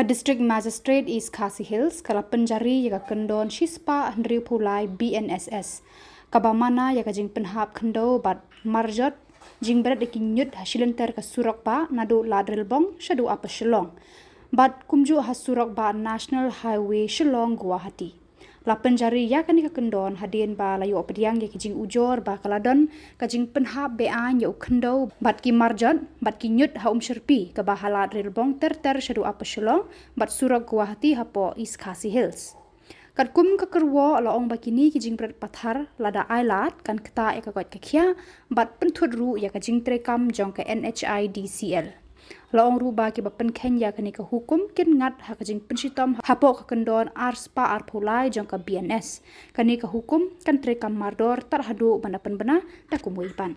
Ka district magistrate is Khasi Hills kala penjari ya kendon shispa Andrew Pulai BNSS kabamana ya jing Pynhap Khyndew bat marjot jing berat ikinyut Lynter ka Surok ba Naduh la Rilbong shadu apa Shillong bat kumju Surok ba National Highway Shillong Guwahati. La penjari ya kani ka kendon hadien ba layu opediang ya kijing ujor ba kaladon kajing Pynhap bean ya Khyndew bat ki marjot bat ki nyut sherpi ka bahala Rilbong ter shadu apa Shillong bat Surok Guwahati hapo East Khasi Hills. Kat kum ka kerwo ala ong bakini kijing berat pathar lada ailat kan keta ya ka got kakhia bat penthud ru ya kajing trekam jong ka NEHU DCL. Laong ruba ki bapen Kenya kani ka hukum kin ngat ha kajing pensitom hapo ka kendon arspa arpulai jong ka BNS kani ka hukum kan trekam mardor tarhadu banapan bena takumwipan.